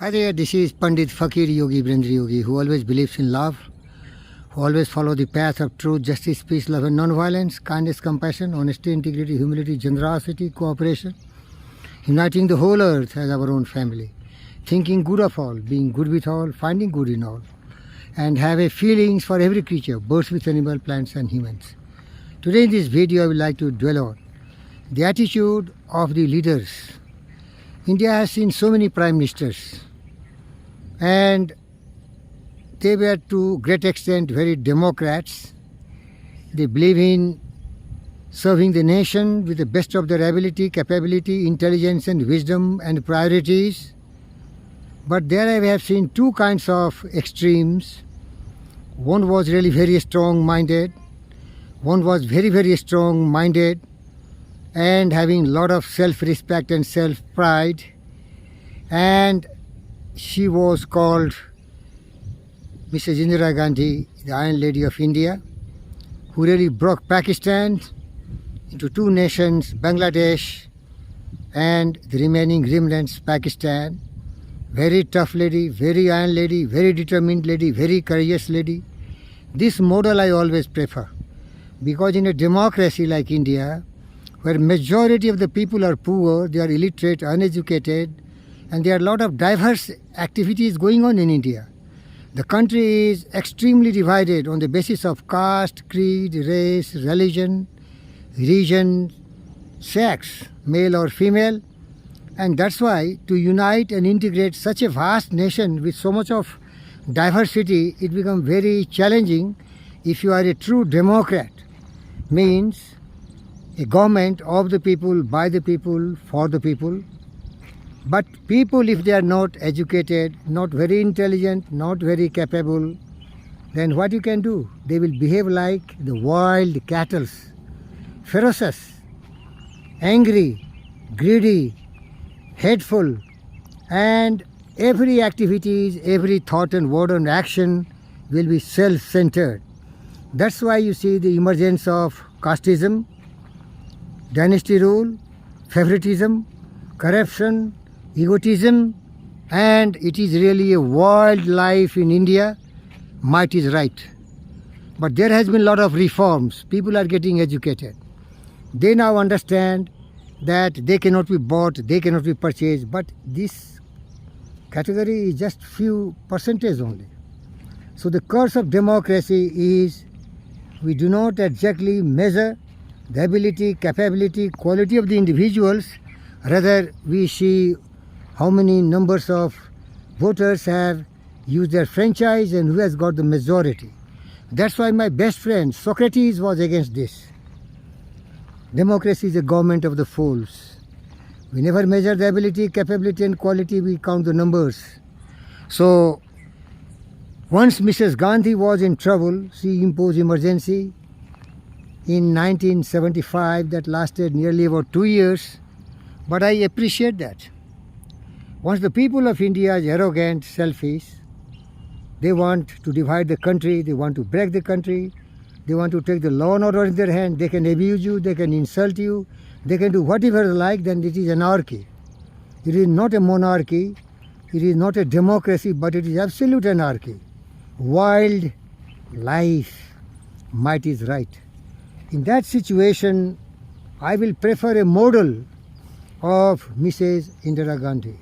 Hi there, this is Pandit Fakir Yogi Brindri Yogi, who always believes in love, who always follows the path of truth, justice, peace, love and non-violence, kindness, compassion, honesty, integrity, humility, generosity, cooperation, uniting the whole earth as our own family, thinking good of all, being good with all, finding good in all, and have a feelings for every creature, birds with animal, plants and humans. Today in this video I would like to dwell on the attitude of the leaders. India has seen so many prime ministers, and they were to great extent very Democrats. They believe in serving the nation with the best of their ability, capability, intelligence and wisdom and priorities. But there I have seen two kinds of extremes. One was really very strong-minded. One was very strong-minded and having a lot of self-respect and self-pride. And she was called Mrs. Indira Gandhi, the Iron Lady of India, who really broke Pakistan into two nations, Bangladesh and the remaining remnants, Pakistan. Very tough lady, very iron lady, very determined lady, very courageous lady. This model I always prefer, because in a democracy like India, where majority of the people are poor, they are illiterate, uneducated, and there are a lot of diverse activities going on in India. The country is extremely divided on the basis of caste, creed, race, religion, region, sex, male or female. And that's why to unite and integrate such a vast nation with so much of diversity, it becomes very challenging if you are a true democrat. Means a government of the people, by the people, for the people. But people, if they are not educated, not very intelligent, not very capable, then what you can do? They will behave like the wild cattle, ferocious, angry, greedy, hateful, and every activity, every thought and word and action will be self-centered. That's why you see the emergence of casteism, dynasty rule, favoritism, corruption, egotism, and it is really a wild life in India. Might is right. But there has been a lot of reforms. People are getting educated. They now understand that they cannot be bought, they cannot be purchased, but this category is just few percentage only. So the curse of democracy is we do not exactly measure the ability, capability, quality of the individuals. Rather, we see how many numbers of voters have used their franchise and who has got the majority. That's why my best friend Socrates was against this. Democracy is a government of the fools. We never measure the ability, capability and quality, we count the numbers. So once Mrs. Gandhi was in trouble, she imposed emergency in 1975 that lasted nearly about 2 years. But I appreciate that. Once the people of India is arrogant, selfish, they want to divide the country, they want to break the country, they want to take the law and order in their hand, they can abuse you, they can insult you, they can do whatever they like, then it is anarchy. It is not a monarchy, it is not a democracy, but it is absolute anarchy. Wild life, might is right. In that situation, I will prefer a model of Mrs. Indira Gandhi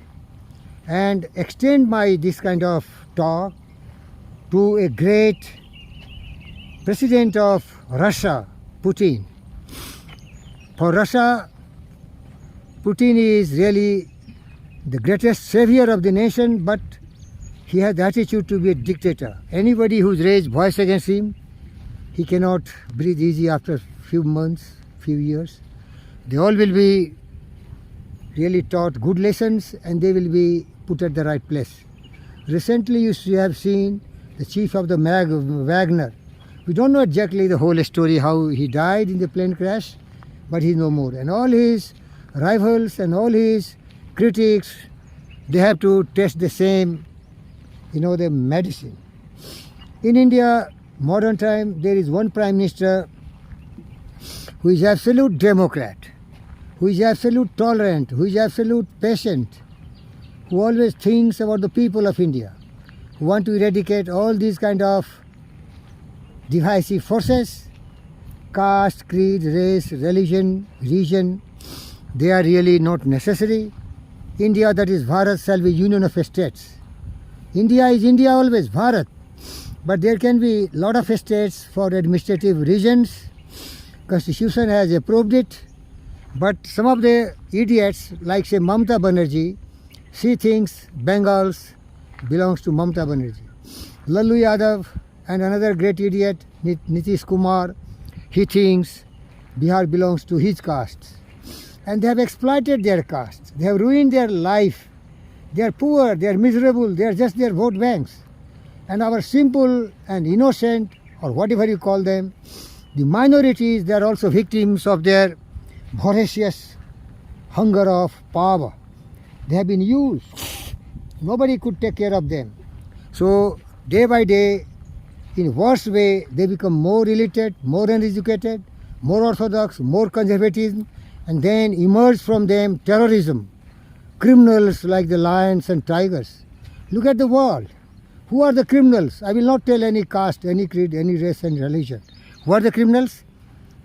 and extend my this kind of talk to a great President of Russia, Putin. For Russia, Putin is really the greatest savior of the nation, but he has the attitude to be a dictator. Anybody who's raised voice against him, he cannot breathe easy after few months, few years. They all will be really taught good lessons and they will be put at the right place. Recently you have seen the chief of the Wagner. We don't know exactly the whole story, how he died in the plane crash, but he's no more. And all his rivals and all his critics, they have to test the same, the medicine. In India, modern time, there is one prime minister who is absolute democrat, who is absolute tolerant, who is absolute patient, who always thinks about the people of India, who want to eradicate all these kind of divisive forces, caste, creed, race, religion, region. They are really not necessary. India, that is Bharat, shall be union of states. India is India always, Bharat. But there can be lot of states for administrative reasons. Constitution has approved it. But some of the idiots, like say Mamata Banerjee, she thinks Bengals belongs to Mamata Banerjee. Lallu Yadav and another great idiot, Nitish Kumar, he thinks Bihar belongs to his caste. And they have exploited their caste. They have ruined their life. They are poor, they are miserable, they are just their vote banks. And our simple and innocent, or whatever you call them, the minorities, they are also victims of their voracious hunger of power. They have been used. Nobody could take care of them. So day by day, in worse way, they become more illiterate, more uneducated, more orthodox, more conservative, and then emerge from them terrorism, criminals like the lions and tigers. Look at the world. Who are the criminals? I will not tell any caste, any creed, any race and religion. Who are the criminals?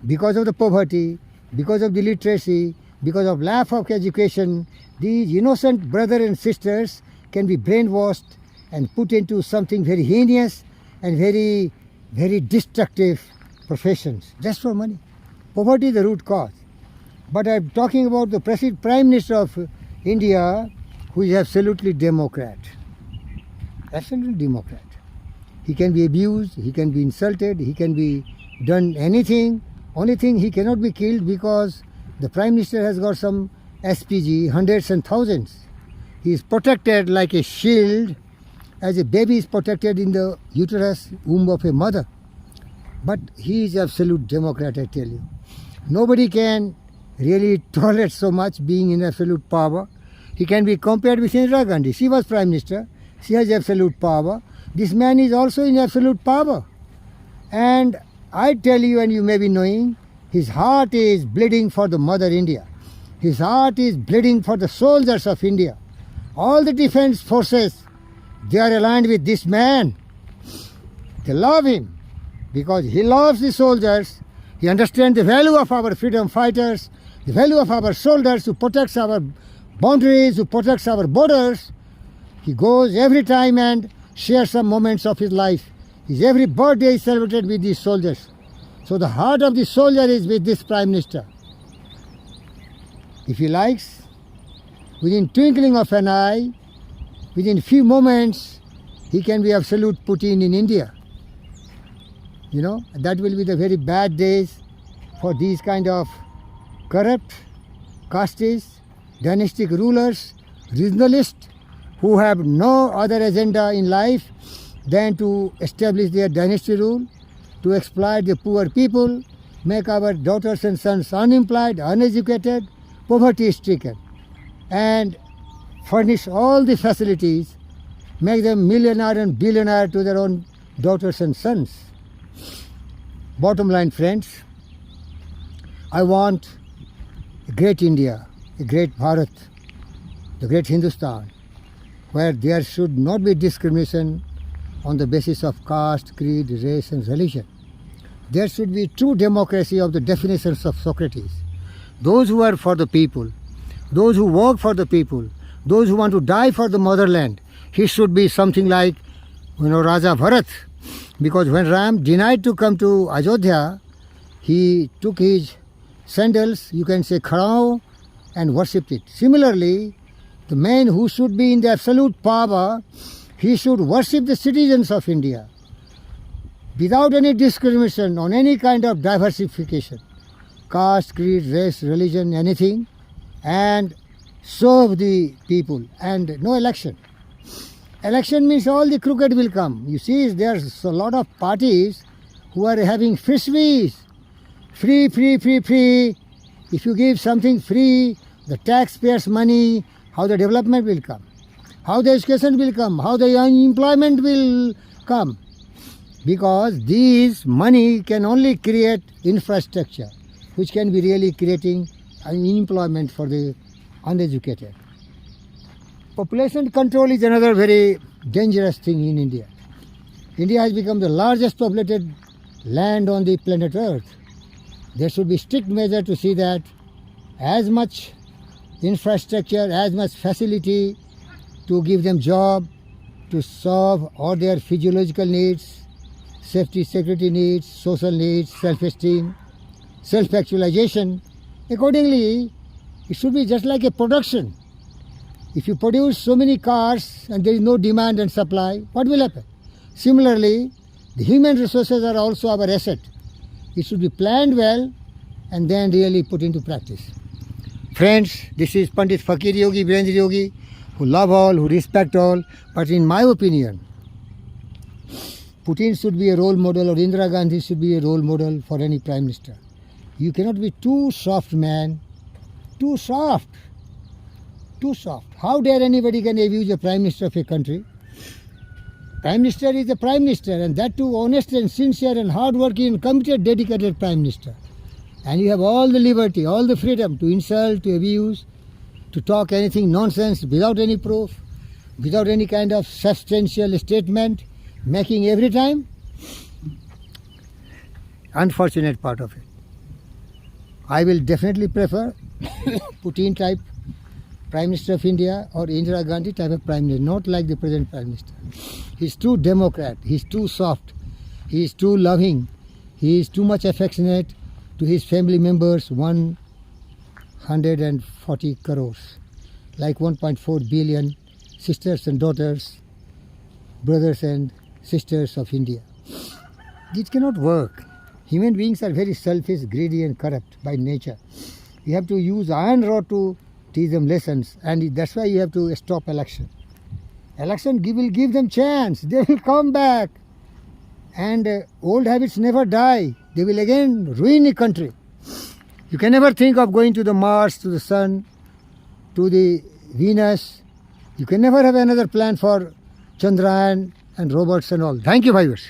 Because of the poverty, because of the literacy, because of lack of education, these innocent brothers and sisters can be brainwashed and put into something very heinous and very, very destructive professions, just for money. Poverty is the root cause. But I'm talking about the present Prime Minister of India, who is absolutely Democrat. Absolutely Democrat. He can be abused, he can be insulted, he can be done anything. Only thing, he cannot be killed because the Prime Minister has got some SPG, hundreds and thousands. He is protected like a shield, as a baby is protected in the uterus womb of a mother. But he is absolute Democrat, I tell you. Nobody can really tolerate so much being in absolute power. He can be compared with Indira Gandhi. She was Prime Minister. She has absolute power. This man is also in absolute power. And I tell you, and you may be knowing, his heart is bleeding for the mother India. His heart is bleeding for the soldiers of India. All the defense forces, they are aligned with this man. They love him because he loves the soldiers. He understands the value of our freedom fighters, the value of our soldiers who protects our boundaries, who protects our borders. He goes every time and shares some moments of his life. His every birthday is celebrated with these soldiers. So the heart of the soldier is with this Prime Minister. If he likes, within twinkling of an eye, within few moments, he can be absolute Putin in India. You know, that will be the very bad days for these kind of corrupt, castes, dynastic rulers, regionalists, who have no other agenda in life than to establish their dynasty rule, to exploit the poor people, make our daughters and sons unemployed, uneducated, poverty-stricken, and furnish all the facilities, make them millionaire and billionaire to their own daughters and sons. Bottom line, friends, I want a great India, a great Bharat, the great Hindustan, where there should not be discrimination on the basis of caste, creed, race and religion. There should be true democracy of the definitions of Socrates. Those who are for the people, those who work for the people, those who want to die for the motherland. He should be something like, Raja Bharat. Because when Ram denied to come to Ayodhya, he took his sandals, you can say kharao, and worshipped it. Similarly, the man who should be in the absolute power, he should worship the citizens of India without any discrimination on any kind of diversification, caste, creed, race, religion, anything, and serve the people, and no election. Election means all the crooked will come. You see, there's a lot of parties who are having frisbees. Free, free, free, free. If you give something free, the taxpayers' money, how the development will come, how the education will come, how the unemployment will come. Because these money can only create infrastructure, which can be really creating unemployment for the uneducated. Population control is another very dangerous thing in India. India has become the largest populated land on the planet Earth. There should be strict measure to see that as much infrastructure, as much facility to give them job, to solve all their physiological needs, safety, security needs, social needs, self-esteem, self-actualization. Accordingly, it should be just like a production. If you produce so many cars and there is no demand and supply, what will happen? Similarly, the human resources are also our asset. It should be planned well and then really put into practice. Friends, this is Pandit Fakir Yogi, Virendra Yogi, who love all, who respect all. But in my opinion, Putin should be a role model, or Indira Gandhi should be a role model for any Prime Minister. You cannot be too soft, man. Too soft. Too soft. How dare anybody can abuse a Prime Minister of a country? Prime Minister is the Prime Minister, and that too honest and sincere and hard-working and committed, dedicated Prime Minister. And you have all the liberty, all the freedom to insult, to abuse, to talk anything nonsense without any proof, without any kind of substantial statement, making every time. Unfortunate part of it. I will definitely prefer Putin type Prime Minister of India or Indira Gandhi type of Prime Minister, not like the present Prime Minister. He's too democrat, he's too soft, he's too loving, he is too much affectionate to his family members, 140 crores, like 1.4 billion sisters and daughters, brothers and sisters of India. This cannot work. Human beings are very selfish, greedy and corrupt by nature. You have to use iron rod to teach them lessons, and that's why you have to stop election. Election will give them chance. They will come back. And old habits never die. They will again ruin the country. You can never think of going to the Mars, to the Sun, to the Venus. You can never have another plan for Chandrayaan and robots and all. Thank you, viewers.